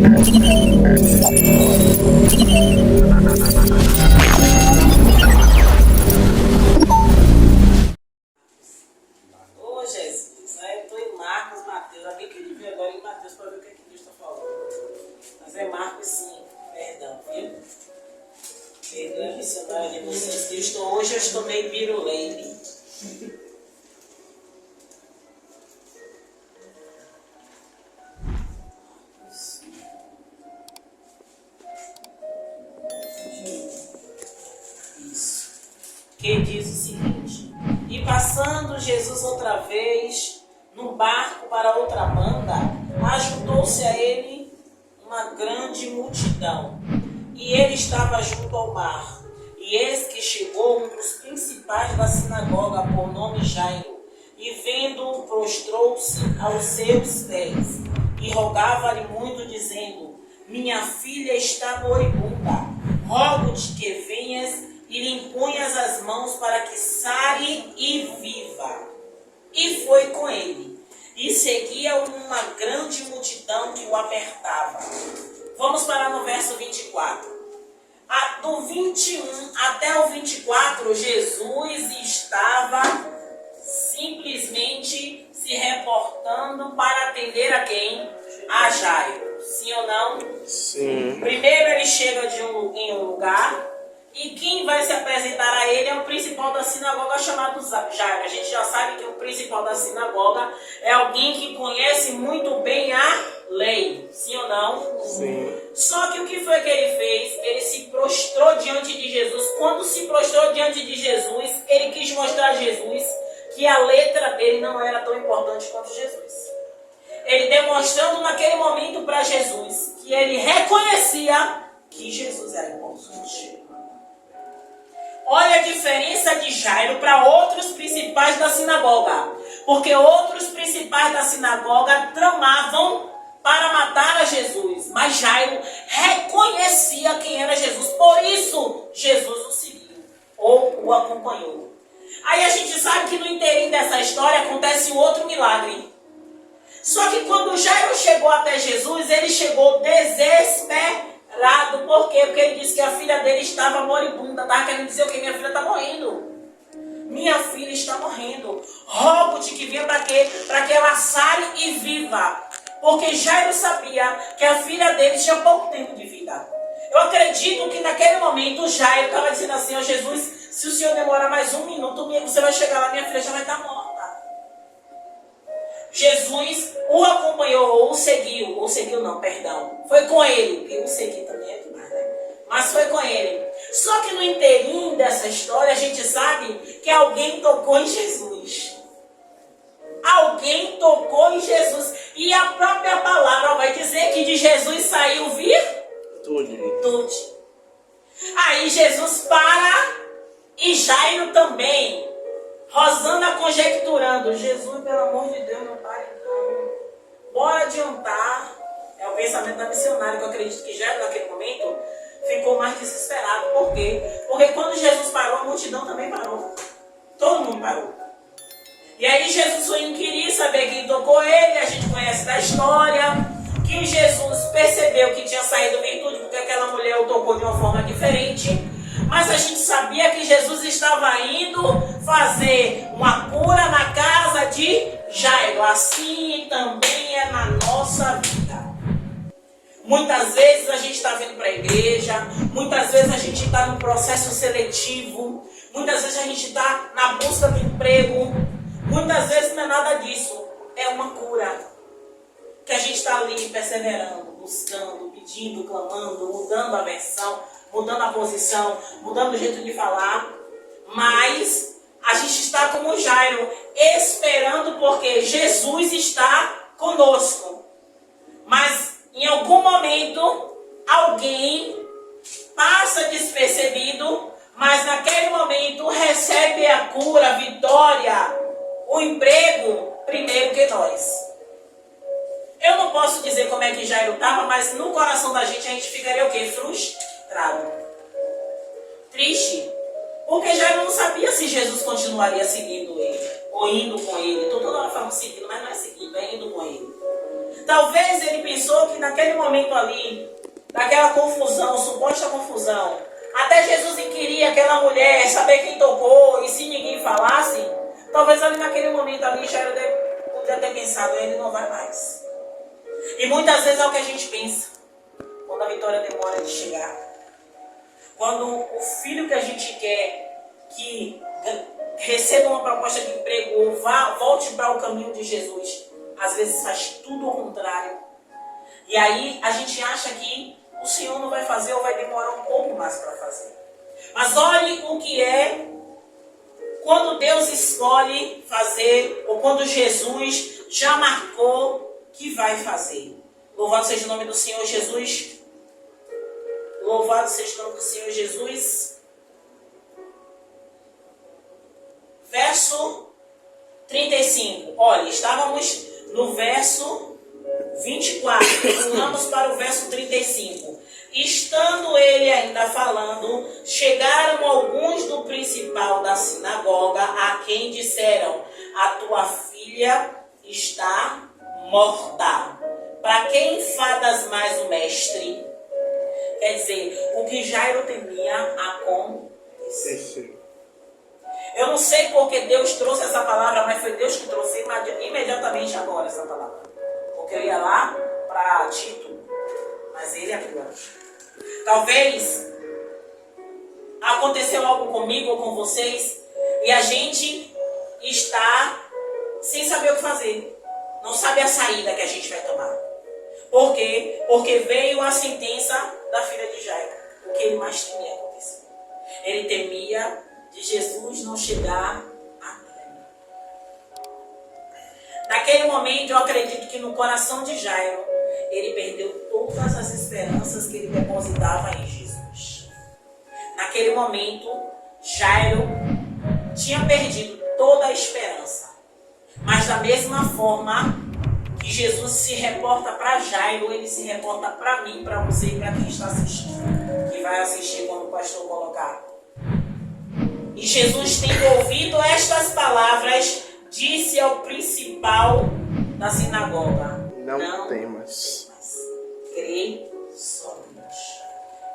Ô Jesus, né? Eu estou em Marcos, Mateus. Alguém queria ver agora em Mateus para ver o que é que Deus está falando. Mas é Marcos 5, perdão, viu? Perdoe missionário de vocês. Hoje eu estou meio birulene. Isso. Que diz o seguinte: e passando Jesus outra vez no barco para outra banda, ajuntou-se a ele uma grande multidão, e ele estava junto ao mar. E eis que chegou um dos principais da sinagoga, por nome Jairo, e vendo-o, prostrou-se aos seus pés, e rogava-lhe muito, dizendo: minha filha está moribunda, rogo-te que venhas e lhe imponhas as mãos para que sare e viva. E foi com ele, e seguia uma grande multidão que o apertava. Vamos parar no verso 24. Do 21 até o 24, Jesus estava simplesmente se reportando para atender a quem? A Jairo. Sim ou não? Sim. Primeiro ele chega em um lugar, e quem vai se apresentar a ele é o principal da sinagoga, chamado Jairo. A gente já sabe que o principal da sinagoga é alguém que conhece muito bem a lei. Sim ou não? Sim. Só que o que foi que ele fez? Ele se prostrou diante de Jesus. Quando se prostrou diante de Jesus, ele quis mostrar a Jesus que a letra dele não era tão importante quanto Jesus. Ele demonstrando naquele momento para Jesus que ele reconhecia que Jesus era importante. Olha a diferença de Jairo para outros principais da sinagoga. Porque outros principais da sinagoga tramavam para matar a Jesus. Mas Jairo reconhecia quem era Jesus. Por isso, Jesus o seguiu ou o acompanhou. Aí a gente sabe que no inteirinho dessa história acontece um outro milagre. Só que quando Jairo chegou até Jesus, ele chegou desesperado. Por quê? Porque ele disse que a filha dele estava moribunda. Estava querendo dizer o quê? Minha filha está morrendo. Minha filha está morrendo. Rogo-te que venha para quê? Para que ela sare e viva. Porque Jairo sabia que a filha dele tinha pouco tempo de vida. Eu acredito que naquele momento Jairo estava dizendo assim: ó Jesus, se o Senhor demorar mais um minuto, você vai chegar lá, minha filha já vai estar morta. Jesus o acompanhou ou seguiu não, perdão. Foi com ele, porque o seguir também é demais, né? Mas foi com ele. Só que no inteirinho dessa história a gente sabe que alguém tocou em Jesus. Alguém tocou em Jesus. E a própria palavra vai dizer que de Jesus saiu virtude. Aí Jesus para e Jairo também. Rosana conjecturando: Jesus, pelo amor de Deus, não pare não. Bora adiantar. É o pensamento da missionária, que eu acredito que Jairo naquele momento ficou mais desesperado. Por quê? Porque quando Jesus parou, a multidão também parou. Todo mundo parou. E aí Jesus foi inquirir, saber quem tocou ele. A gente conhece da história que Jesus percebeu que tinha saído virtude, porque aquela mulher o tocou de uma forma diferente. Mas a gente sabia que Jesus estava indo fazer uma cura na casa de Jairo. Assim também é na nossa vida. Muitas vezes a gente está vindo para a igreja, muitas vezes a gente está no processo seletivo, muitas vezes a gente está na busca de emprego, muitas vezes não é nada disso, é uma cura. Que a gente está ali perseverando, buscando, pedindo, clamando, mudando a versão, mudando a posição, mudando o jeito de falar, mas a gente está como Jairo, esperando porque Jesus está conosco. Mas em algum momento, alguém passa despercebido, mas naquele momento recebe a cura, a vitória, o emprego primeiro que nós. Eu não posso dizer como é que Jairo estava, mas no coração da gente a gente ficaria o quê? Frustrado. Triste. Porque Jairo não sabia se Jesus continuaria seguindo ele, ou indo com ele. Então toda hora falamos seguindo, mas não é seguindo, é indo com ele. Talvez ele pensou que naquele momento ali, naquela confusão, suposta confusão, até Jesus inquirir aquela mulher, saber quem tocou, e se ninguém falasse, talvez ali naquele momento ali já podia ter pensado, ele não vai mais. E muitas vezes é o que a gente pensa, quando a vitória demora de chegar. Quando o filho que a gente quer que receba uma proposta de emprego ou volte para o caminho de Jesus, às vezes faz tudo ao contrário. E aí a gente acha que o Senhor não vai fazer ou vai demorar um pouco mais para fazer. Mas olhe o que é quando Deus escolhe fazer, ou quando Jesus já marcou que vai fazer. Louvado seja o nome do Senhor Jesus. Louvado seja o nome do Senhor Jesus. Verso 35. Olha, estávamos no verso 24. Pulamos para o verso 35. Estando ele ainda falando, chegaram alguns do principal da sinagoga, a quem disseram: a tua filha está morta. Para quem enfadas mais o mestre? Quer dizer, o que Jairo temia aconteceu. Eu não sei porque Deus trouxe essa palavra, mas foi Deus que trouxe imediatamente agora essa palavra. Porque eu ia lá para Tito, mas ele abriu. Talvez aconteceu algo comigo ou com vocês e a gente está sem saber o que fazer. Não sabe a saída que a gente vai tomar. Por quê? Porque veio a sentença da filha de Jairo. O que ele mais temia acontecer. Ele temia de Jesus não chegar a tempo. Naquele momento, eu acredito que no coração de Jairo, ele perdeu todas as esperanças que ele depositava em Jesus. Naquele momento, Jairo tinha perdido toda a esperança. Mas da mesma forma que Jesus se reporta para Jairo, ele se reporta para mim, para você e para quem está assistindo. Que vai assistir quando o pastor colocar. E Jesus, tendo ouvido estas palavras, disse ao principal da sinagoga: Não temas, crê somente.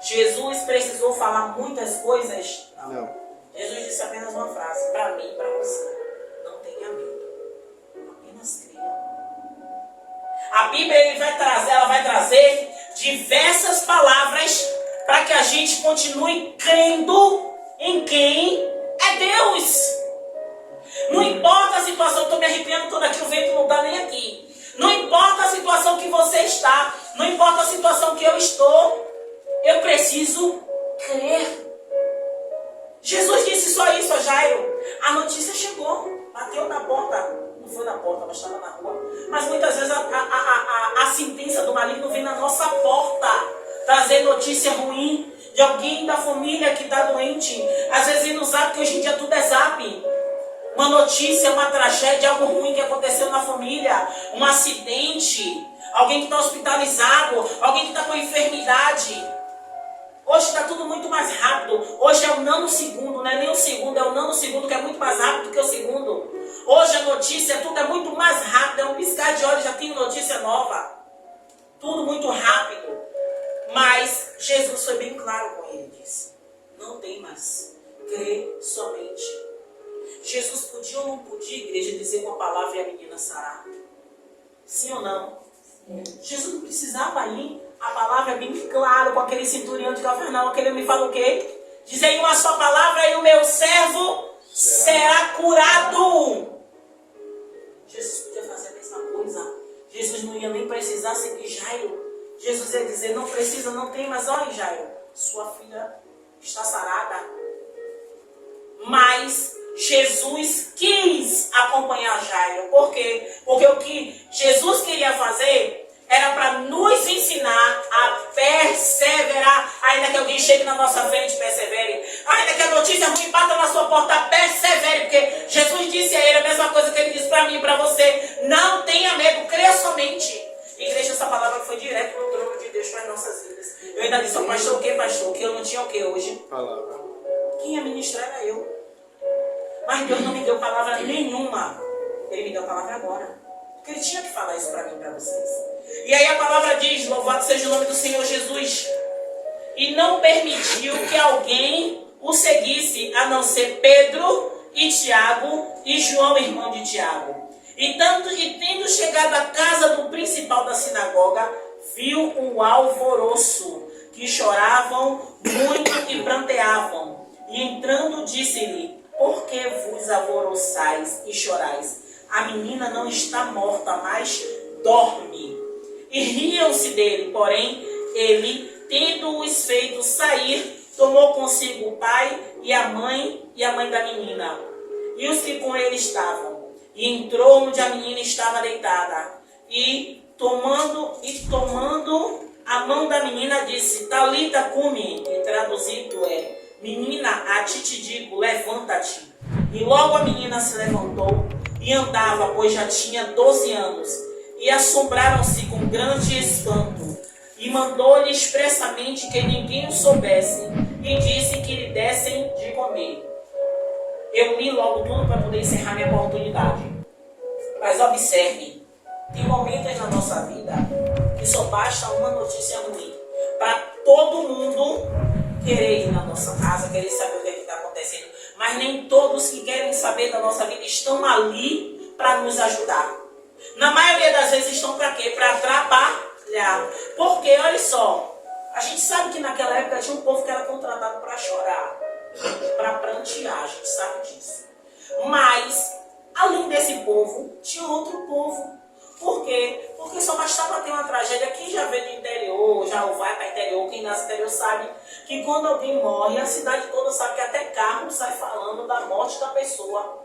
Jesus precisou falar muitas coisas? Não. Jesus disse apenas uma frase, para mim e para você: não tenha medo, apenas creia. A Bíblia ela vai trazer diversas palavras para que a gente continue crendo em quem é Deus. Não importa a situação, estou me arrepiando toda aqui, o vento não está nem aqui. Não importa a situação que você está, não importa a situação que eu estou, eu preciso crer. Jesus disse só isso a Jairo. A notícia chegou, bateu na porta. Não foi na porta, mas estava na rua. Mas muitas vezes a sentença do maligno vem na nossa porta, trazer notícia ruim de alguém da família que está doente. Às vezes vem no zap, que hoje em dia tudo é zap. Uma notícia, uma tragédia, algo ruim que aconteceu na família, um acidente, alguém que está hospitalizado, alguém que está com enfermidade. Hoje está tudo muito mais rápido. Hoje é o nanosegundo, não é nem o segundo, é o nanosegundo, que é muito mais rápido que o segundo. Hoje a notícia, tudo é muito mais rápido, é um piscar de olhos, já tem notícia nova. Tudo muito rápido. Mas Jesus foi bem claro com ele, disse: não temas, crê somente. Jesus podia ou não podia, igreja, dizer uma palavra e a menina sarar? Sim ou não? Jesus não precisava ir. A palavra é bem clara com aquele centurião de Cafarnaum. Aquele me fala o quê? Diz aí uma só palavra e o meu servo será curado. Jesus podia fazer a mesma coisa. Jesus não ia nem precisar seguir Jairo. Jesus ia dizer: não precisa, não tem, mas olha, Jairo, sua filha está sarada. Mas Jesus quis acompanhar Jairo. Por quê? Porque o que Jesus queria fazer era para nos ensinar a perseverar. Ainda que alguém chegue na nossa frente, persevere. Ainda que a notícia ruim bata na sua porta, persevere. Porque Jesus disse a ele a mesma coisa que ele disse para mim e para você: não tenha medo, creia somente. Igreja, essa palavra foi direto no trono de Deus para as nossas vidas. Eu ainda disse ao pastor: o que, pastor? Que eu não tinha o que hoje? Palavra. Quem ia ministrar era eu. Mas Deus não me deu palavra nenhuma. Ele me deu a palavra agora. Porque ele tinha que falar isso para mim e para vocês. E aí a palavra diz, louvado seja o nome do Senhor Jesus. E não permitiu que alguém o seguisse, a não ser Pedro e Tiago e João, irmão de Tiago. E tendo chegado à casa do principal da sinagoga, viu um alvoroço, que choravam muito e pranteavam. E entrando disse-lhe, por que vos alvoroçais e chorais? A menina não está morta, mas dorme. E riam-se dele, porém ele, tendo-os feito sair, tomou consigo o pai e a mãe da menina, e os que com ele estavam. E entrou onde a menina estava deitada, e tomando a mão da menina, disse, Talita cumi, e traduzido é, menina, a ti te digo, levanta-te. E logo a menina se levantou, e andava, pois já tinha 12 anos, e assombraram-se com grande espanto. E mandou-lhe expressamente que ninguém o soubesse, e disse que lhe dessem de comer. Eu li logo tudo para poder encerrar minha oportunidade. Mas observe, tem momentos na nossa vida que só basta uma notícia ruim para todo mundo querer ir na nossa casa, querer saber o que está acontecendo. Mas nem todos que querem saber da nossa vida estão ali para nos ajudar. Na maioria das vezes estão para quê? Para atrapalhar. Porque, olha só, a gente sabe que naquela época tinha um povo que era contratado para chorar, para prantear, a gente sabe disso. Mas, além desse povo, tinha outro povo. Por quê? Porque só bastava ter uma tragédia. Quem já veio do interior, já vai para o interior, quem nasce no interior sabe que quando alguém morre, a cidade toda sabe que até carro sai falando da morte da pessoa.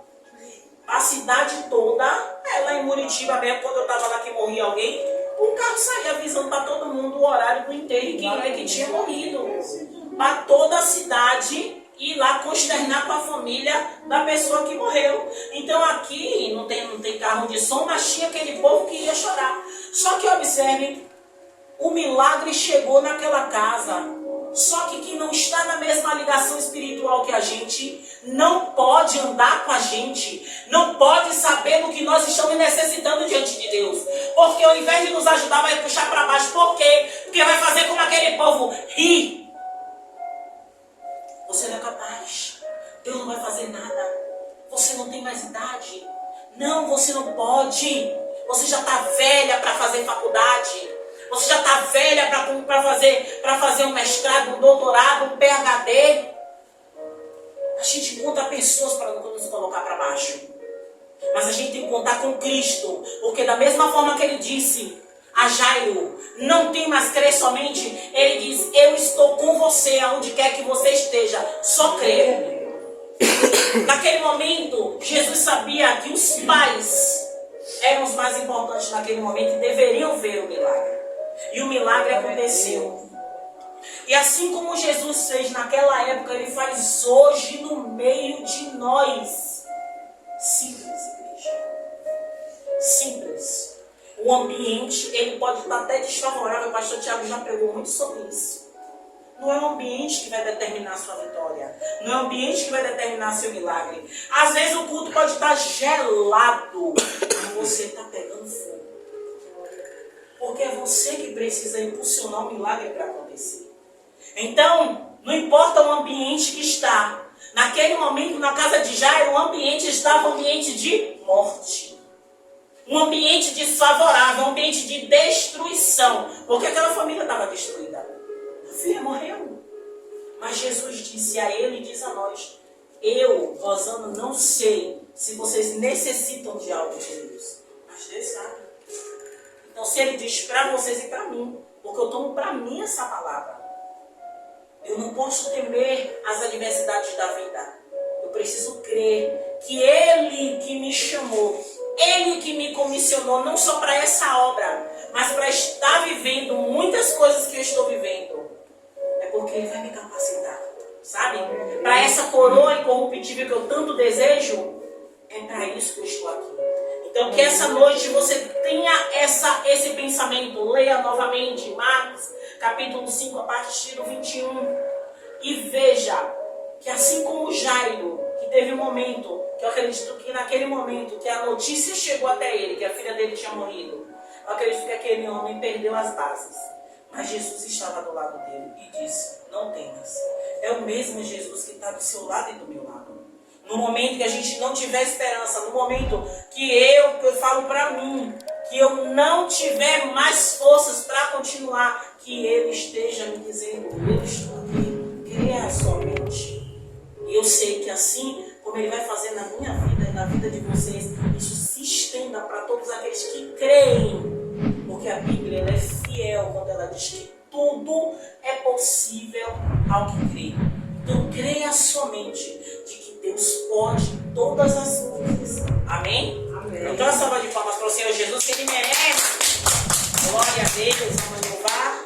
A cidade toda, lá em Muritiba mesmo, quando eu estava lá que morria alguém, o carro saía avisando para todo mundo o horário do enterro e quem é que tinha morrido. Para toda a cidade ir lá consternar com a família da pessoa que morreu. Então aqui não tem carro de som, mas tinha aquele povo que ia chorar. Só que observe, o milagre chegou naquela casa. Só que quem não está na mesma ligação espiritual que a gente, não pode andar com a gente, não pode saber do que nós estamos necessitando diante de Deus. Porque ao invés de nos ajudar, vai puxar para baixo. Por quê? Porque vai fazer como aquele povo rir. Você não é capaz. Deus não vai fazer nada. Você não tem mais idade. Não, você não pode. Você já está velha para fazer faculdade. Você já está velha para fazer um mestrado, um doutorado, um PhD. A gente conta pessoas para não nos colocar para baixo. Mas a gente tem que contar com Cristo. Porque da mesma forma que ele disse a Jairo, não tem mais crer somente, ele diz, eu estou com você aonde quer que você esteja, só crer. Naquele momento, Jesus sabia que os pais eram os mais importantes naquele momento e deveriam ver o milagre. E o milagre aconteceu. E assim como Jesus fez naquela época, ele faz hoje no meio de nós. Simples, igreja. Simples. O ambiente, ele pode estar até desfavorável. O pastor Tiago já pregou muito sobre isso. Não é o ambiente que vai determinar a sua vitória. Não é o ambiente que vai determinar seu milagre. Às vezes o culto pode estar gelado, mas você está pegando fogo. Porque é você que precisa impulsionar o milagre para acontecer. Então, não importa o ambiente que está. Naquele momento, na casa de Jairo, o ambiente estava um ambiente de morte. Um ambiente desfavorável, um ambiente de destruição. Porque aquela família estava destruída. A filha morreu. Mas Jesus disse a ele e diz a nós, eu, Rosana, não sei se vocês necessitam de algo de Deus. Mas Deus sabe. Então, se ele diz para vocês e para mim, porque eu tomo para mim essa palavra, eu não posso temer as adversidades da vida. Eu preciso crer que Ele que me chamou, Ele que me comissionou, não só para essa obra, mas para estar vivendo muitas coisas que eu estou vivendo, é porque Ele vai me capacitar, sabe? Para essa coroa incorruptível que eu tanto desejo, é para isso que eu estou aqui. Então, que essa noite você tenha esse pensamento. Leia novamente Marcos, capítulo 5, a partir do 21. E veja que assim como Jairo, que teve um momento, que eu acredito que naquele momento que a notícia chegou até ele, que a filha dele tinha morrido, eu acredito que aquele homem perdeu as bases. Mas Jesus estava do lado dele e disse, não temas. É o mesmo Jesus que está do seu lado e do meu lado. No momento que a gente não tiver esperança, no momento que eu falo para mim, que eu não tiver mais forças para continuar, que Ele esteja me dizendo, eu estou aqui, creia somente. E eu sei que assim como Ele vai fazer na minha vida e na vida de vocês, isso se estenda para todos aqueles que creem. Porque a Bíblia ela é fiel quando ela diz que tudo é possível ao que crê. Então creia somente de que Deus pode todas as coisas. Amém? Amém. Então, a salva de palmas para o Senhor Jesus, que Ele merece. Glória a Deus, vamos louvar.